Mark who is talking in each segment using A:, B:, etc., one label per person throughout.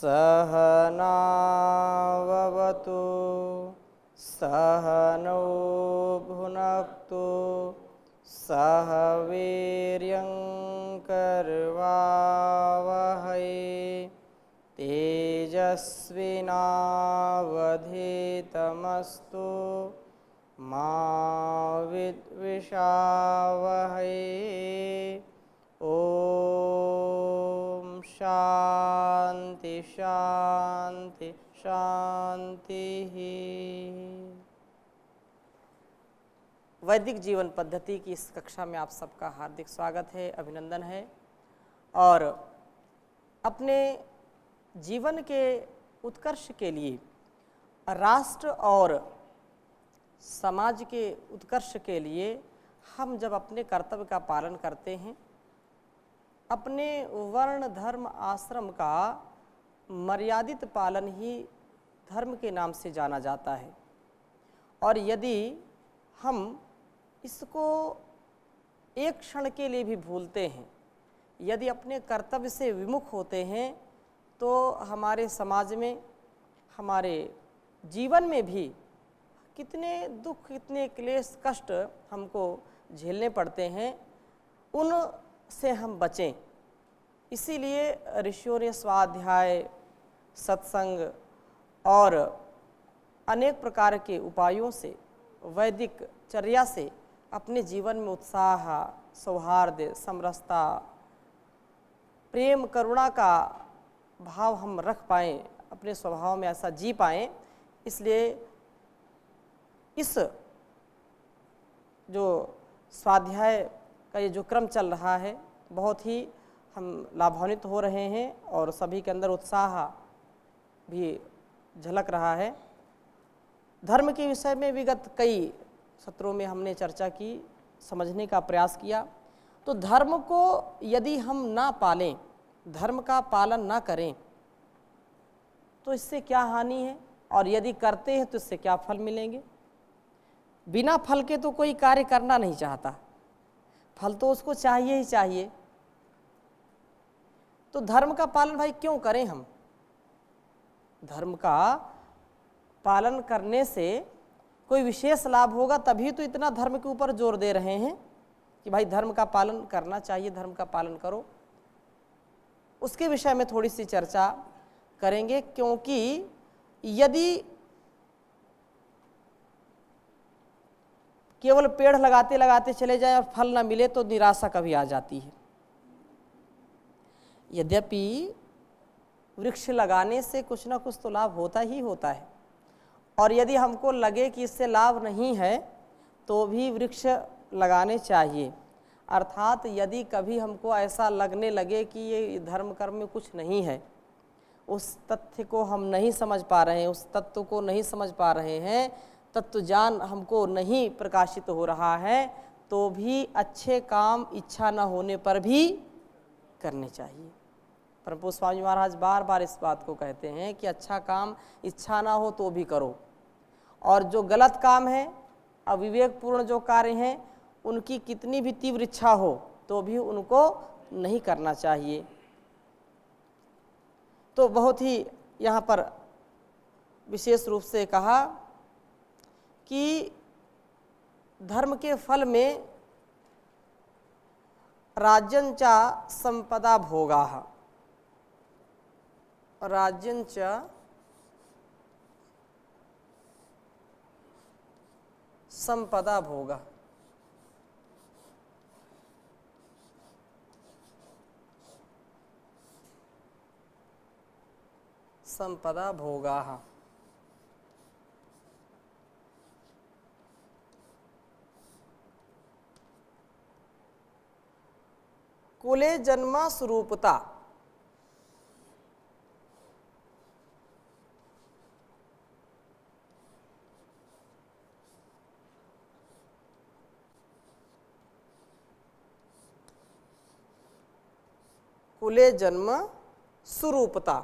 A: सहनाववतु सहनौ भुनक्तु सह वीर्यं करवावहै तेजस्विनावधीतमस्तु मा विद्विषावहै। ओम शांति शांति शांति। वैदिक जीवन पद्धति की इस कक्षा में आप सबका हार्दिक स्वागत है, अभिनंदन है। और अपने जीवन के उत्कर्ष के लिए, राष्ट्र और समाज के उत्कर्ष के लिए हम जब अपने कर्तव्य का पालन करते हैं, अपने वर्ण धर्म आश्रम का मर्यादित पालन ही धर्म के नाम से जाना जाता है। और यदि हम इसको एक क्षण के लिए भी भूलते हैं, यदि अपने कर्तव्य से विमुख होते हैं, तो हमारे समाज में, हमारे जीवन में भी कितने दुख, कितने क्लेश, कष्ट हमको झेलने पड़ते हैं, उनसे हम बचें। इसीलिए ऋषियों ने स्वाध्याय, सत्संग और अनेक प्रकार के उपायों से, वैदिक चर्या से अपने जीवन में उत्साह, सौहार्द, समरसता, प्रेम, करुणा का भाव हम रख पाएँ, अपने स्वभाव में ऐसा जी पाएँ। इसलिए इस जो स्वाध्याय का ये जो क्रम चल रहा है, बहुत ही हम लाभान्वित हो रहे हैं और सभी के अंदर उत्साह भी झलक रहा है। धर्म के विषय में विगत कई सत्रों में हमने चर्चा की, समझने का प्रयास किया। तो धर्म को यदि हम ना पालें, धर्म का पालन ना करें, तो इससे क्या हानि है, और यदि करते हैं तो इससे क्या फल मिलेंगे। बिना फल के तो कोई कार्य करना नहीं चाहता, फल तो उसको चाहिए ही चाहिए। तो धर्म का पालन भाई क्यों करें हम? धर्म का पालन करने से कोई विशेष लाभ होगा, तभी तो इतना धर्म के ऊपर जोर दे रहे हैं कि भाई धर्म का पालन करना चाहिए, धर्म का पालन करो। उसके विषय में थोड़ी सी चर्चा करेंगे, क्योंकि यदि केवल पेड़ लगाते लगाते चले जाएं और फल न मिले तो निराशा कभी आ जाती है। यद्यपि वृक्ष लगाने से कुछ ना कुछ तो लाभ होता ही होता है, और यदि हमको लगे कि इससे लाभ नहीं है तो भी वृक्ष लगाने चाहिए। अर्थात यदि कभी हमको ऐसा लगने लगे कि ये धर्म कर्म में कुछ नहीं है, उस तथ्य को हम नहीं समझ पा रहे हैं, उस तत्व को नहीं समझ पा रहे हैं, तत्व ज्ञान हमको नहीं प्रकाशित हो रहा है, तो भी अच्छे काम इच्छा न होने पर भी करने चाहिए। परम पूज्य स्वामी महाराज बार बार इस बात को कहते हैं कि अच्छा काम इच्छा ना हो तो भी करो, और जो गलत काम है, अविवेकपूर्ण जो कार्य हैं, उनकी कितनी भी तीव्र इच्छा हो तो भी उनको नहीं करना चाहिए। तो बहुत ही यहाँ पर विशेष रूप से कहा कि धर्म के फल में राज्यंच संपदा भोगाः, राज्यंच संपदा भोगः। संपदा भोगाः। कुले जन्मा स्वरूपता, कुले जन्म स्वरूपता।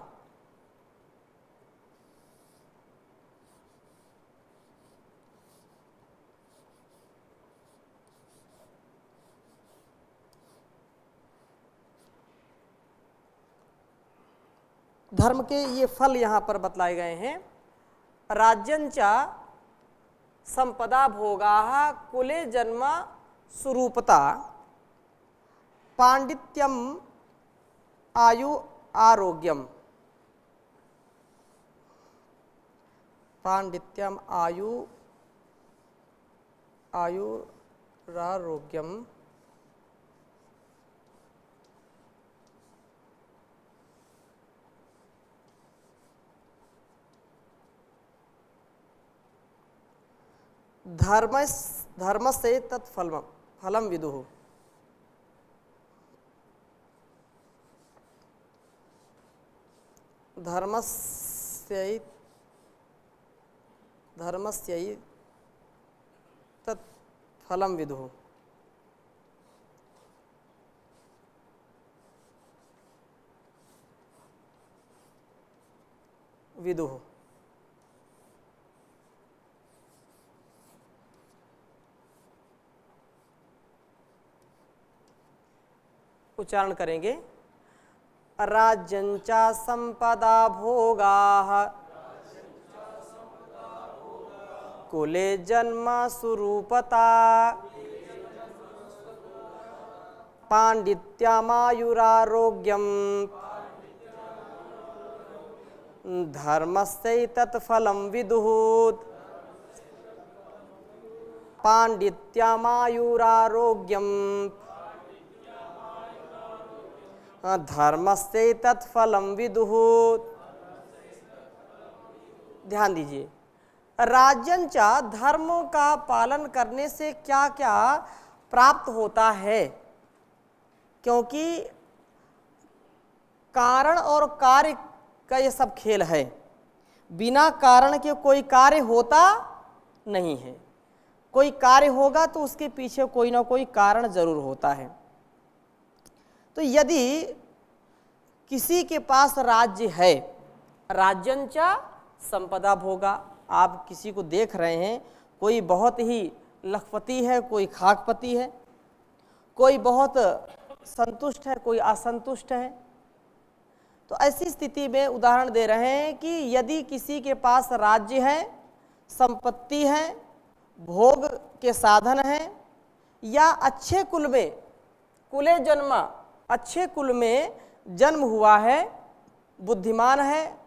A: धर्म के ये फल यहाँ पर बतलाए गए हैं। राज्यंचा संपदा भोगाः कुले जन्म सुरूपता पांडित्यम आयु आरोग्यम। पांडित्यम आयुरारोग्यम धर्मस्य तत्फलम विदुः। धर्मस्य तत्फलम विदुः। उच्चारण करेंगे। राज्यंचा संपदा भोगाः कुले जन्म सुरूपता पांडित्यमायुरारोग्यम धर्मस्यैतत्फलं विदुः। पांडित्यमायुरारोग्यम धर्मस्यैतत्फलं विदुः। ध्यान दीजिए, राज्यंचा धर्म का पालन करने से क्या क्या प्राप्त होता है, क्योंकि कारण और कार्य का ये सब खेल है। बिना कारण के कोई कार्य होता नहीं है। कोई कार्य होगा तो उसके पीछे कोई ना कोई कारण जरूर होता है। तो यदि किसी के पास राज्य है, राज्यंचा संपदा भोगा, आप किसी को देख रहे हैं, कोई बहुत ही लखपति है, कोई खाकपति है, कोई बहुत संतुष्ट है, कोई असंतुष्ट है। तो ऐसी स्थिति में उदाहरण दे रहे हैं कि यदि किसी के पास राज्य है, संपत्ति है, भोग के साधन हैं, या अच्छे कुल में, कुले जन्म, अच्छे कुल में जन्म हुआ है, बुद्धिमान है,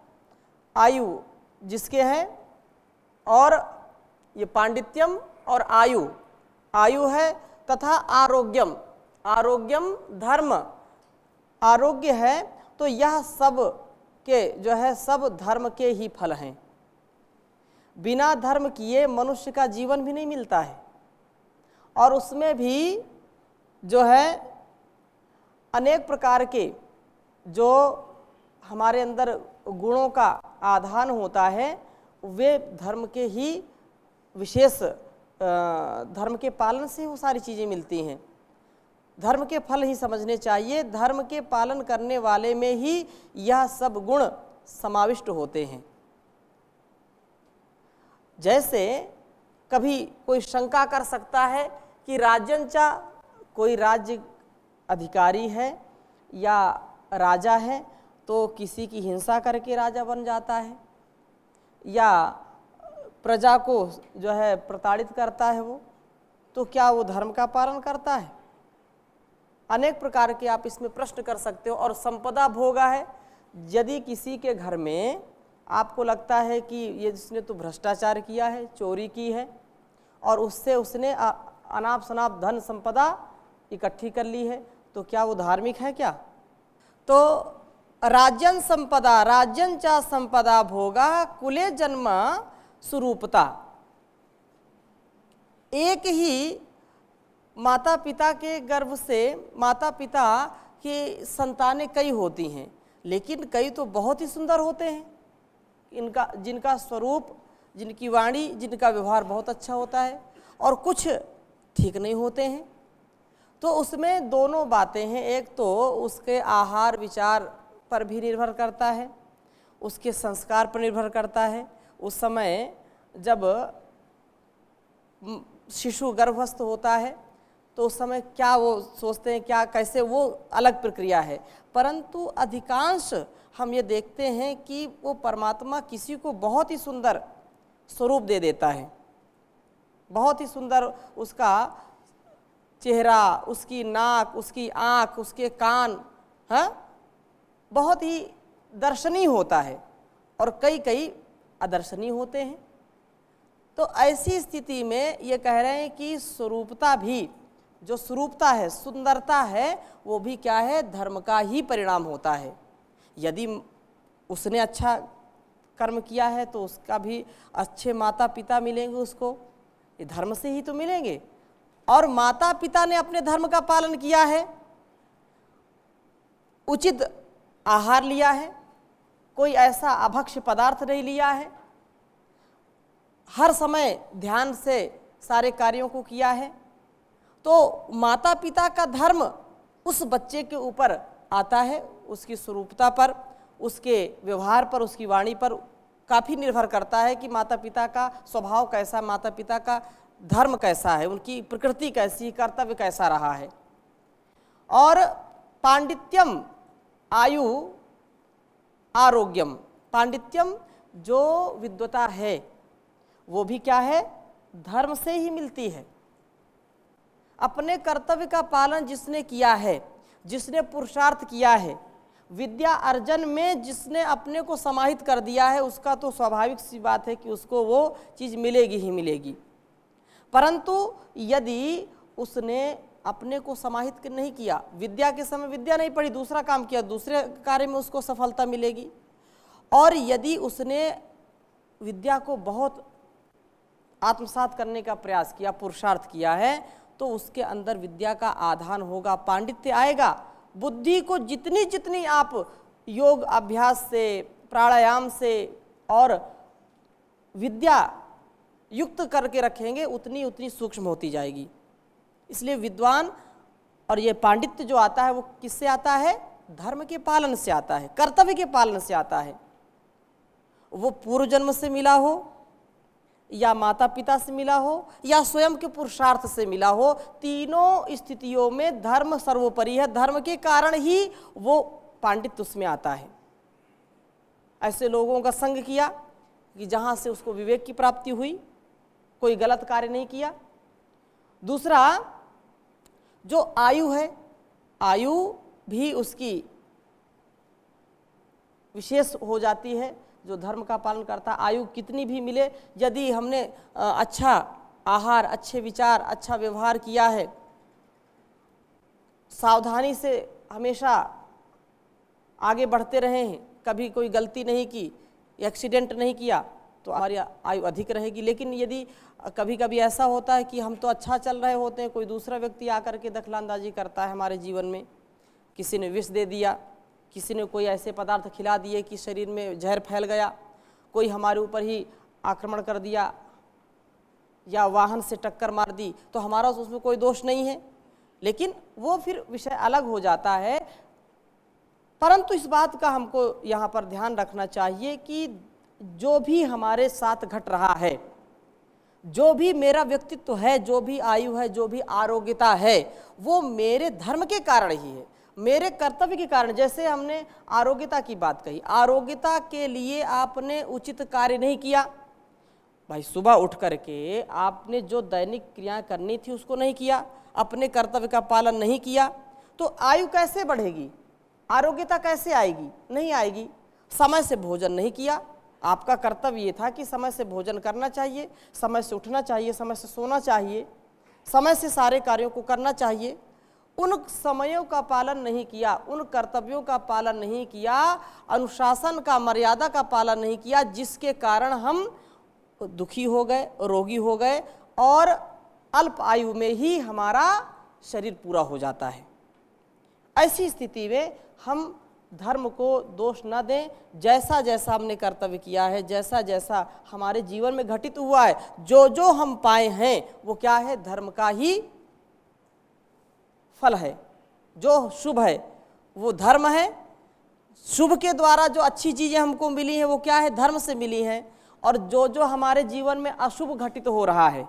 A: आयु जिसके हैं, और ये पांडित्यम और आयु है, तथा आरोग्यम, आरोग्यम धर्म, आरोग्य है, तो यह सब के जो है सब धर्म के ही फल हैं। बिना धर्म किए मनुष्य का जीवन भी नहीं मिलता है, और उसमें भी जो है अनेक प्रकार के जो हमारे अंदर गुणों का आधान होता है, वे धर्म के ही विशेष धर्म के पालन से वो सारी चीज़ें मिलती हैं। धर्म के फल ही समझने चाहिए। धर्म के पालन करने वाले में ही यह सब गुण समाविष्ट होते हैं। जैसे कभी कोई शंका कर सकता है कि राज्यंचा, कोई राज्य अधिकारी है या राजा है तो किसी की हिंसा करके राजा बन जाता है, या प्रजा को जो है प्रताड़ित करता है, वो तो क्या वो धर्म का पालन करता है? अनेक प्रकार के आप इसमें प्रश्न कर सकते हो। और संपदा भोगा है, यदि किसी के घर में आपको लगता है कि ये जिसने तो भ्रष्टाचार किया है, चोरी की है, और उससे उसने अनाप शनाप धन संपदा इकट्ठी कर ली है, तो क्या वो धार्मिक है क्या? तो राज्यं संपदा, राज्यंचा संपदा भोगा कुले जन्म सुरूपता। एक ही माता पिता के गर्भ से माता पिता की संतानें कई होती हैं, लेकिन कई तो बहुत ही सुंदर होते हैं, जिनका स्वरूप, जिनकी वाणी, जिनका व्यवहार बहुत अच्छा होता है, और कुछ ठीक नहीं होते हैं। तो उसमें दोनों बातें हैं। एक तो उसके आहार विचार पर भी निर्भर करता है, उसके संस्कार पर निर्भर करता है। उस समय जब शिशु गर्भस्थ होता है तो उस समय क्या वो सोचते हैं, क्या कैसे, वो अलग प्रक्रिया है। परंतु अधिकांश हम ये देखते हैं कि वो परमात्मा किसी को बहुत ही सुंदर स्वरूप दे देता है, बहुत ही सुंदर उसका चेहरा, उसकी नाक, उसकी आँख, उसके कान, हाँ, बहुत ही दर्शनीय होता है और कई कई अदर्शनीय होते हैं। तो ऐसी स्थिति में ये कह रहे हैं कि स्वरूपता भी, जो स्वरूपता है, सुंदरता है, वो भी क्या है, धर्म का ही परिणाम होता है। यदि उसने अच्छा कर्म किया है तो उसका भी अच्छे माता पिता मिलेंगे उसको, ये धर्म से ही तो मिलेंगे। और माता पिता ने अपने धर्म का पालन किया है, उचित आहार लिया है, कोई ऐसा अभक्ष्य पदार्थ नहीं लिया है, हर समय ध्यान से सारे कार्यों को किया है, तो माता पिता का धर्म उस बच्चे के ऊपर आता है, उसकी स्वरूपता पर, उसके व्यवहार पर, उसकी वाणी पर काफ़ी निर्भर करता है कि माता पिता का स्वभाव कैसा, माता पिता का धर्म कैसा है, उनकी प्रकृति कैसी, कर्तव्य कैसा रहा है। और पांडित्यम आयु आरोग्यम, पांडित्यम जो विद्वता है वो भी क्या है, धर्म से ही मिलती है। अपने कर्तव्य का पालन जिसने किया है, जिसने पुरुषार्थ किया है, विद्या अर्जन में जिसने अपने को समाहित कर दिया है, उसका तो स्वाभाविक सी बात है कि उसको वो चीज़ मिलेगी ही मिलेगी। परंतु यदि उसने अपने को समाहित नहीं किया, विद्या के समय विद्या नहीं पढ़ी, दूसरा काम किया, दूसरे कार्य में उसको सफलता मिलेगी। और यदि उसने विद्या को बहुत आत्मसात करने का प्रयास किया, पुरुषार्थ किया है, तो उसके अंदर विद्या का आधान होगा, पांडित्य आएगा। बुद्धि को जितनी जितनी आप योग अभ्यास से, प्राणायाम से और विद्या युक्त करके रखेंगे, उतनी उतनी सूक्ष्म होती जाएगी। इसलिए विद्वान और ये पांडित्य जो आता है वो किससे आता है, धर्म के पालन से आता है, कर्तव्य के पालन से आता है। वो पूर्व जन्म से मिला हो या माता पिता से मिला हो या स्वयं के पुरुषार्थ से मिला हो, तीनों स्थितियों में धर्म सर्वोपरि है। धर्म के कारण ही वो पांडित्य उसमें आता है। ऐसे लोगों का संग किया कि जहाँ से उसको विवेक की प्राप्ति हुई, कोई गलत कार्य नहीं किया। दूसरा, जो आयु है, आयु भी उसकी विशेष हो जाती है। जो धर्म का पालन करता, आयु कितनी भी मिले, यदि हमने अच्छा आहार, अच्छे विचार, अच्छा व्यवहार किया है, सावधानी से हमेशा आगे बढ़ते रहे हैं, कभी कोई गलती नहीं की, एक्सीडेंट नहीं किया, तो हमारी आयु अधिक रहेगी। लेकिन यदि कभी कभी ऐसा होता है कि हम तो अच्छा चल रहे होते हैं, कोई दूसरा व्यक्ति आकर के दखलंदाजी करता है हमारे जीवन में, किसी ने विष दे दिया, किसी ने कोई ऐसे पदार्थ खिला दिए कि शरीर में जहर फैल गया, कोई हमारे ऊपर ही आक्रमण कर दिया या वाहन से टक्कर मार दी, तो हमारा उसमें कोई दोष नहीं है, लेकिन वो फिर विषय अलग हो जाता है। परंतु इस बात का हमको यहाँ पर ध्यान रखना चाहिए कि जो भी हमारे साथ घट रहा है, जो भी मेरा व्यक्तित्व है, जो भी आयु है, जो भी आरोग्यता है, वो मेरे धर्म के कारण ही है, मेरे कर्तव्य के कारण। जैसे हमने आरोग्यता की बात कही, आरोग्यता के लिए आपने उचित कार्य नहीं किया, भाई सुबह उठ करके आपने जो दैनिक क्रियाएं करनी थी उसको नहीं किया, अपने कर्तव्य का पालन नहीं किया, तो आयु कैसे बढ़ेगी, आरोग्यता कैसे आएगी, नहीं आएगी। समय से भोजन नहीं किया, आपका कर्तव्य ये था कि समय से भोजन करना चाहिए, समय से उठना चाहिए, समय से सोना चाहिए, समय से सारे कार्यों को करना चाहिए, उन समयों का पालन नहीं किया, उन कर्तव्यों का पालन नहीं किया, अनुशासन का, मर्यादा का पालन नहीं किया, जिसके कारण हम दुखी हो गए, रोगी हो गए और अल्प आयु में ही हमारा शरीर पूरा हो जाता है। ऐसी स्थिति में हम धर्म को दोष न दें, जैसा जैसा हमने कर्तव्य किया है, जैसा जैसा हमारे जीवन में घटित हुआ है, जो जो हम पाए हैं वो क्या है, धर्म का ही फल है। जो शुभ है वो धर्म है, शुभ के द्वारा जो अच्छी चीज़ें हमको मिली हैं वो क्या है, धर्म से मिली हैं, और जो जो हमारे जीवन में अशुभ घटित हो रहा है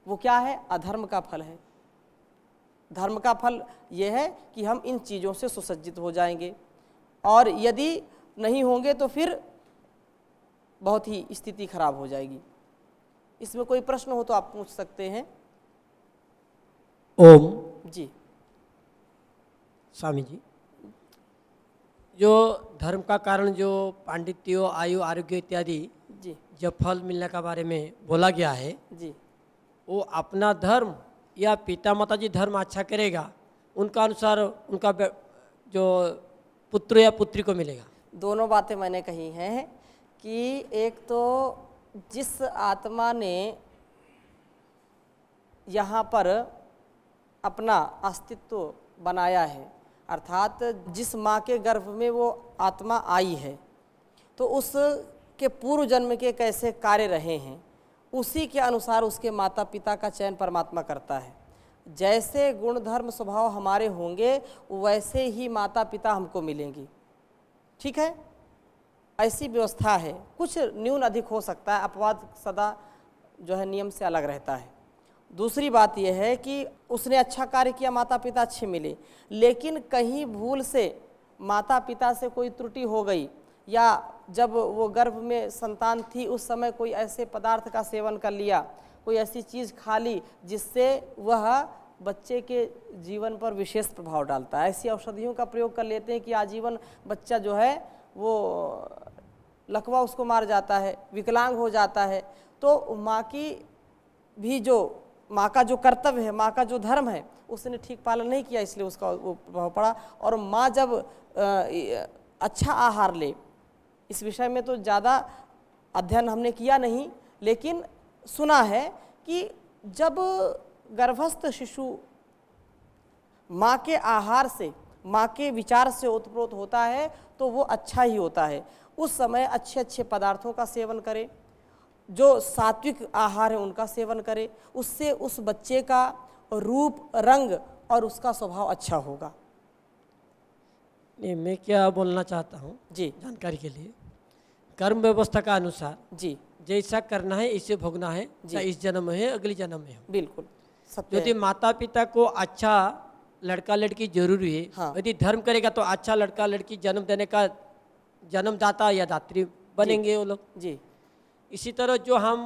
A: वो क्या है, अधर्म का फल है। धर्म का फल ये है कि हम इन चीज़ों से सुसज्जित हो जाएंगे, और यदि नहीं होंगे तो फिर बहुत ही स्थिति खराब हो जाएगी। इसमें कोई प्रश्न हो तो आप पूछ सकते हैं।
B: ओम।
A: जी
B: स्वामी जी, जो धर्म का कारण जो पांडित्य, आयु, आरोग्य इत्यादि
A: जी
B: जो फल मिलने का बारे में बोला गया है,
A: जी
B: वो अपना धर्म या पिता माता जी धर्म अच्छा करेगा, उनका अनुसार उनका जो पुत्र या पुत्री को मिलेगा।
A: दोनों बातें मैंने कही हैं कि एक तो जिस आत्मा ने यहाँ पर अपना अस्तित्व बनाया है, अर्थात जिस माँ के गर्भ में वो आत्मा आई है, तो उसके पूर्व जन्म के कैसे कार्य रहे हैं, उसी के अनुसार उसके माता पिता का चयन परमात्मा करता है। जैसे गुण धर्म स्वभाव हमारे होंगे वैसे ही माता पिता हमको मिलेंगी। ठीक है, ऐसी व्यवस्था है। कुछ न्यून अधिक हो सकता है, अपवाद सदा जो है नियम से अलग रहता है। दूसरी बात यह है कि उसने अच्छा कार्य किया, माता पिता अच्छे मिले, लेकिन कहीं भूल से माता पिता से कोई त्रुटि हो गई, या जब वो गर्भ में संतान थी उस समय कोई ऐसे पदार्थ का सेवन कर लिया, कोई ऐसी चीज़ खा ली जिससे वह बच्चे के जीवन पर विशेष प्रभाव डालता है। ऐसी औषधियों का प्रयोग कर लेते हैं कि आजीवन बच्चा जो है वो लकवा उसको मार जाता है, विकलांग हो जाता है। तो माँ की भी माँ का जो कर्तव्य है, माँ का जो धर्म है, उसने ठीक पालन नहीं किया, इसलिए उसका वो प्रभाव पड़ा। और माँ जब अच्छा आहार ले, इस विषय में तो ज़्यादा अध्ययन हमने किया नहीं, लेकिन सुना है कि जब गर्भस्थ शिशु माँ के आहार से, माँ के विचार से ओतप्रोत होता है तो वो अच्छा ही होता है। उस समय अच्छे अच्छे पदार्थों का सेवन करे, जो सात्विक आहार है उनका सेवन करे, उससे उस बच्चे का रूप, रंग और उसका स्वभाव अच्छा होगा।
B: नहीं, मैं क्या बोलना चाहता हूँ
A: जी
B: जानकारी के लिए, कर्म व्यवस्था का अनुसार
A: जी
B: जैसा करना है इसे भोगना है, चाहे इस जन्म में है अगले जन्म में हो।
A: बिल्कुल सत्य
B: यदि
A: है।
B: माता पिता को अच्छा लड़का लड़की जरूरी है,
A: हाँ।
B: यदि धर्म करेगा तो अच्छा लड़का लड़की जन्म देने का जन्मदाता या दात्री बनेंगे वो लोग।
A: जी
B: इसी तरह जो हम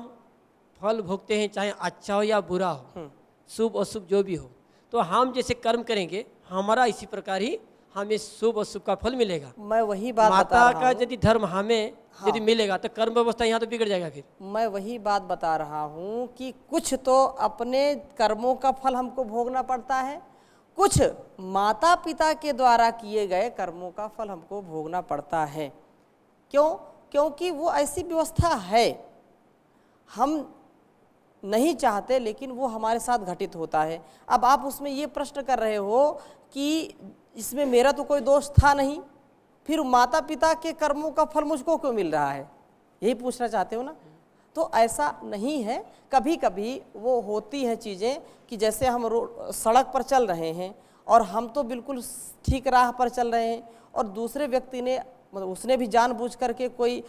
B: फल भोगते हैं, चाहे अच्छा हो या बुरा हो, शुभ अशुभ जो भी हो, तो हम जैसे कर्म करेंगे हमारा इसी प्रकार ही हमें शुभ अशुभ का फल मिलेगा।
A: मैं वही बात बता
B: माता
A: रहा
B: का
A: हूँ।
B: यदि धर्म हमें यदि मिलेगा तो कर्म व्यवस्था यहाँ तो बिगड़ जाएगा। फिर
A: मैं वही बात बता रहा हूँ कि कुछ तो अपने कर्मों का फल हमको भोगना पड़ता है, कुछ माता पिता के द्वारा किए गए कर्मों का फल हमको भोगना पड़ता है। क्यों? क्योंकि वो ऐसी व्यवस्था है, हम नहीं चाहते लेकिन वो हमारे साथ घटित होता है। अब आप उसमें ये प्रश्न कर रहे हो कि इसमें मेरा तो कोई दोष था नहीं, फिर माता पिता के कर्मों का फल मुझको क्यों मिल रहा है, यही पूछना चाहते हो ना? तो ऐसा नहीं है। कभी कभी वो होती हैं चीज़ें कि जैसे हम सड़क पर चल रहे हैं और हम तो बिल्कुल ठीक राह पर चल रहे हैं, और दूसरे व्यक्ति ने, मतलब उसने भी जानबूझ करके, कोई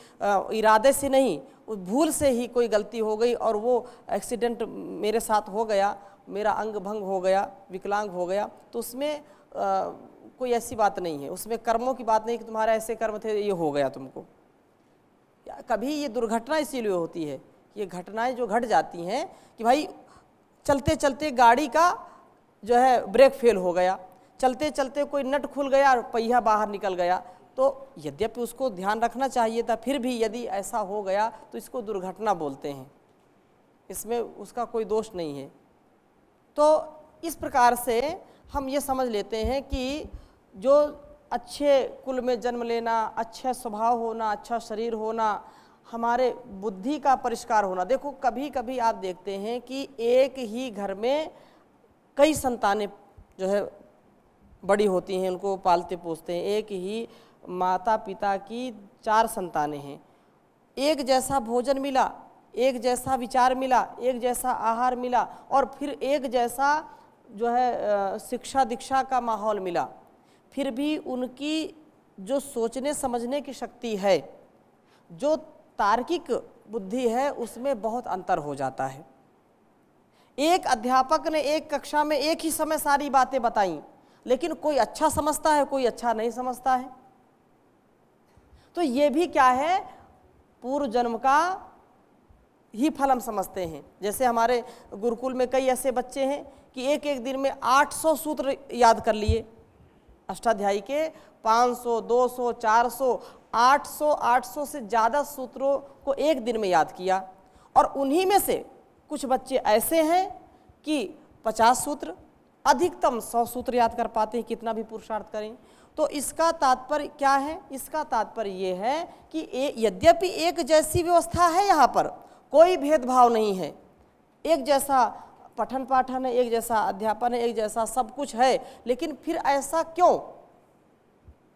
A: इरादे से नहीं, भूल से ही कोई गलती हो गई और वो एक्सीडेंट मेरे साथ हो गया, मेरा अंग भंग हो गया, विकलांग हो गया, तो उसमें कोई ऐसी बात नहीं है, उसमें कर्मों की बात नहीं कि तुम्हारे ऐसे कर्म थे ये हो गया तुमको। कभी ये दुर्घटना इसीलिए होती है, ये घटनाएं जो घट जाती हैं कि भाई चलते चलते गाड़ी का जो है ब्रेक फेल हो गया, चलते चलते कोई नट खुल गया और पहिया बाहर निकल गया, तो यद्यपि उसको ध्यान रखना चाहिए था, फिर भी यदि ऐसा हो गया तो इसको दुर्घटना बोलते हैं, इसमें उसका कोई दोष नहीं है। तो इस प्रकार से हम ये समझ लेते हैं कि जो अच्छे कुल में जन्म लेना, अच्छा स्वभाव होना, अच्छा शरीर होना, हमारे बुद्धि का परिष्कार होना। देखो कभी कभी आप देखते हैं कि एक ही घर में कई संतानें जो है बड़ी होती हैं, उनको पालते पोसते हैं, एक ही माता पिता की 4 संतानें हैं, एक जैसा भोजन मिला, एक जैसा विचार मिला, एक जैसा आहार मिला, और फिर एक जैसा जो है शिक्षा दीक्षा का माहौल मिला, फिर भी उनकी जो सोचने समझने की शक्ति है, जो तार्किक बुद्धि है, उसमें बहुत अंतर हो जाता है। एक अध्यापक ने एक कक्षा में एक ही समय सारी बातें बताई, लेकिन कोई अच्छा समझता है, कोई अच्छा नहीं समझता है। तो ये भी क्या है, पूर्व जन्म का ही फल हम समझते हैं। जैसे हमारे गुरुकुल में कई ऐसे बच्चे हैं कि एक एक दिन में 800 सूत्र याद कर लिए, अष्टाध्यायी के 500, 200, 400, 800 से ज़्यादा सूत्रों को एक दिन में याद किया। और उन्हीं में से कुछ बच्चे ऐसे हैं कि 50 सूत्र, अधिकतम 100 सूत्र याद कर पाते हैं, कितना भी पुरुषार्थ करें। तो इसका तात्पर्य क्या है? इसका तात्पर्य ये है कि यद्यपि एक जैसी व्यवस्था है, यहाँ पर कोई भेदभाव नहीं है, एक जैसा पठन पाठन है, एक जैसा अध्यापन है, एक जैसा सब कुछ है, लेकिन फिर ऐसा क्यों?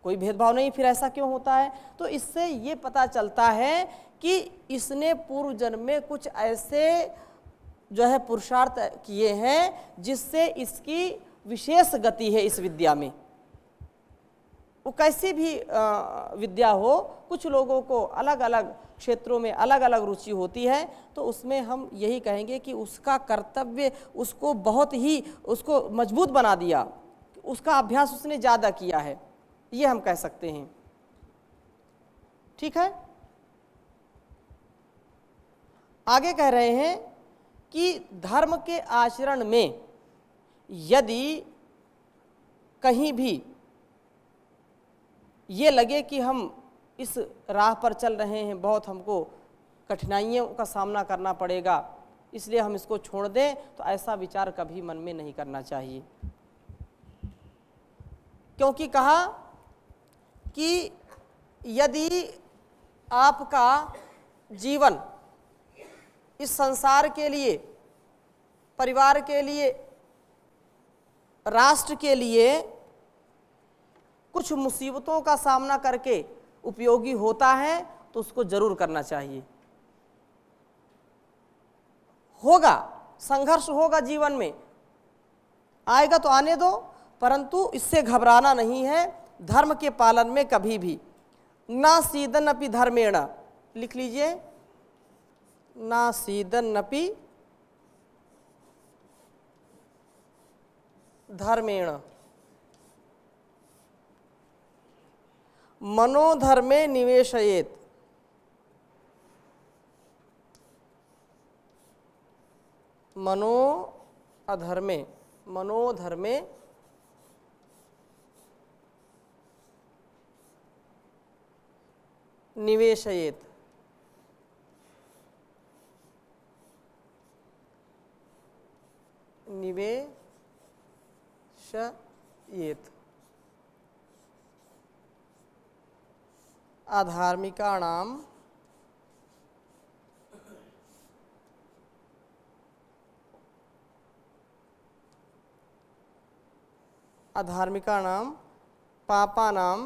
A: कोई भेदभाव नहीं, फिर ऐसा क्यों होता है? तो इससे ये पता चलता है कि इसने पूर्व जन्म में कुछ ऐसे जो है पुरुषार्थ किए हैं जिससे इसकी विशेष गति है इस विद्या में। वो कैसी भी विद्या हो, कुछ लोगों को अलग अलग क्षेत्रों में अलग अलग रुचि होती है, तो उसमें हम यही कहेंगे कि उसका कर्तव्य उसको बहुत ही उसको मजबूत बना दिया, उसका अभ्यास उसने ज़्यादा किया है, ये हम कह सकते हैं। ठीक है, आगे कह रहे हैं कि धर्म के आचरण में यदि कहीं भी ये लगे कि हम इस राह पर चल रहे हैं, बहुत हमको कठिनाइयों का सामना करना पड़ेगा, इसलिए हम इसको छोड़ दें, तो ऐसा विचार कभी मन में नहीं करना चाहिए। क्योंकि कहा कि यदि आपका जीवन इस संसार के लिए, परिवार के लिए, राष्ट्र के लिए कुछ मुसीबतों का सामना करके उपयोगी होता है, तो उसको जरूर करना चाहिए। होगा संघर्ष, होगा जीवन में, आएगा तो आने दो, परंतु इससे घबराना नहीं है। धर्म के पालन में कभी भी ना सीदन अपि धर्मेण, लिख लीजिए, ना सीदन अपि धर्मेण, मनोधर्मे निवेशयेत, मनोधर्मे निवेशयेत। निवेशयेत अधार्मिकाणां पापानां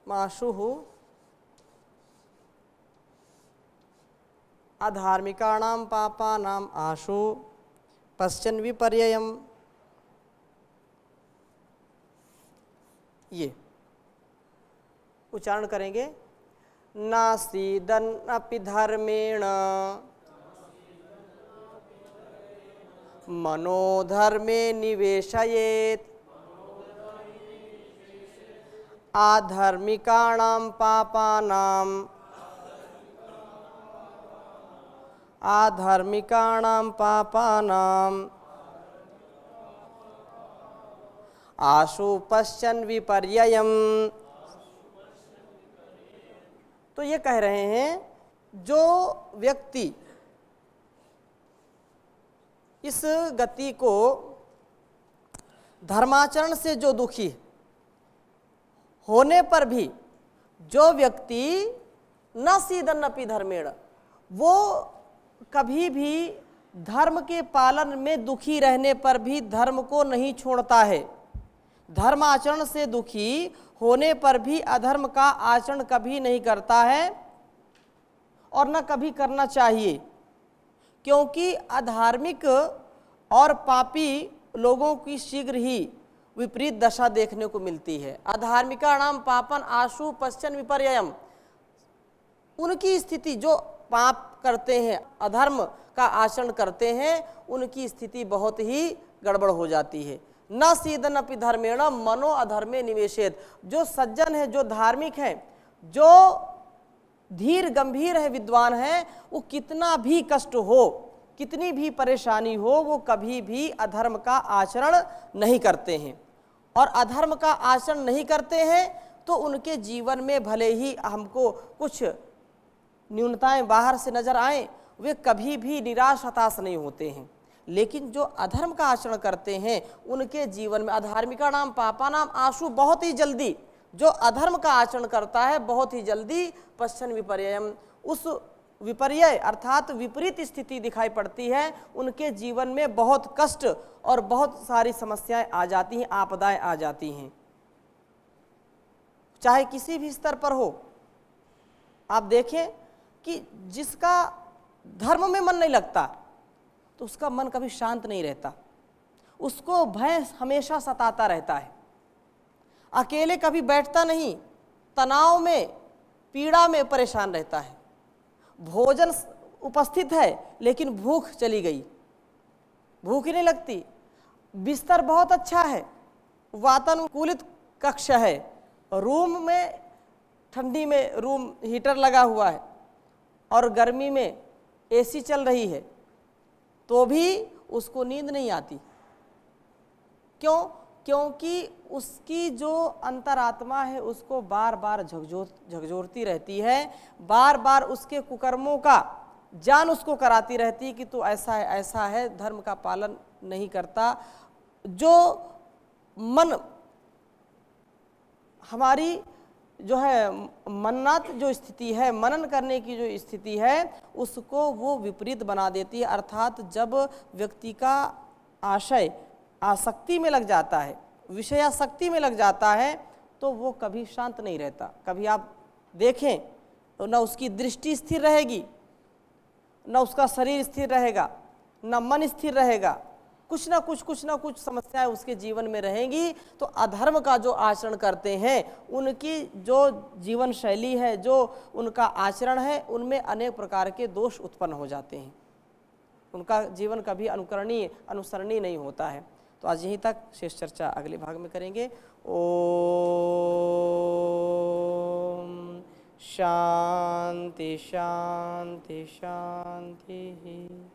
A: माशुः अधार्मिकाणां पापानां आशु पश्चन विपर्ययम्। ये उच्चारण करेंगे, नासीदन अपि धर्मेण मनोधर्मे निवेशयेत आधर्मिकाणां पापानां आशु पश्चन विपर्ययम्। तो ये कह रहे हैं, जो व्यक्ति इस गति को धर्माचरण से जो दुखी होने पर भी, जो व्यक्ति न सीदन अपि धर्मेण, वो कभी भी धर्म के पालन में दुखी रहने पर भी धर्म को नहीं छोड़ता है, धर्म आचरण से दुखी होने पर भी अधर्म का आचरण कभी नहीं करता है और न कभी करना चाहिए। क्योंकि अधार्मिक और पापी लोगों की शीघ्र ही विपरीत दशा देखने को मिलती है। अधार्मिकाणाम पापन आशु पश्चन विपर्ययम, उनकी स्थिति जो पाप करते हैं, अधर्म का आचरण करते हैं, उनकी स्थिति बहुत ही गड़बड़ हो जाती है। न सीदन अपि धर्मेण मनो अधर्मे निवेशेत, जो सज्जन है, जो धार्मिक है, जो धीर गंभीर है, विद्वान है, वो कितना भी कष्ट हो, कितनी भी परेशानी हो, वो कभी भी अधर्म का आचरण नहीं करते हैं। और अधर्म का आचरण नहीं करते हैं तो उनके जीवन में भले ही हमको कुछ न्यूनताएं बाहर से नजर आएं, वे कभी भी निराश हताश नहीं होते हैं। लेकिन जो अधर्म का आचरण करते हैं उनके जीवन में अधार्मिका नाम पापा नाम आशु, बहुत ही जल्दी जो अधर्म का आचरण करता है बहुत ही जल्दी पश्चन विपर्ययम, उस विपर्य अर्थात विपरीत स्थिति दिखाई पड़ती है, उनके जीवन में बहुत कष्ट और बहुत सारी समस्याएं आ जाती हैं, आपदाएं आ जाती हैं, चाहे किसी भी स्तर पर हो। आप देखें कि जिसका धर्म में मन नहीं लगता तो उसका मन कभी शांत नहीं रहता, उसको भय हमेशा सताता रहता है, अकेले कभी बैठता नहीं, तनाव में पीड़ा में परेशान रहता है। भोजन उपस्थित है लेकिन भूख चली गई, भूख ही नहीं लगती। बिस्तर बहुत अच्छा है, वातानुकूलित कक्ष है, रूम में ठंडी में रूम हीटर लगा हुआ है और गर्मी में एसी चल रही है, तो भी उसको नींद नहीं आती। क्यों? क्योंकि उसकी जो अंतरात्मा है उसको बार बार झकझोरती रहती है, बार बार उसके कुकर्मों का जान उसको कराती रहती है कि तू ऐसा है, ऐसा है, धर्म का पालन नहीं करता। जो मन हमारी जो है मन्नत जो स्थिति है, मनन करने की जो स्थिति है, उसको वो विपरीत बना देती है। अर्थात जब व्यक्ति का आशय आसक्ति में लग जाता है, विषयासक्ति में लग जाता है, तो वो कभी शांत नहीं रहता। कभी आप देखें तो न उसकी दृष्टि स्थिर रहेगी, न उसका शरीर स्थिर रहेगा, न मन स्थिर रहेगा, कुछ ना कुछ समस्याएं उसके जीवन में रहेंगी। तो अधर्म का जो आचरण करते हैं, उनकी जो जीवन शैली है, जो उनका आचरण है, उनमें अनेक प्रकार के दोष उत्पन्न हो जाते हैं, उनका जीवन कभी अनुसरणीय नहीं होता है। तो आज यहीं तक, शेष चर्चा अगले भाग में करेंगे। ओम शांति शांति शांति।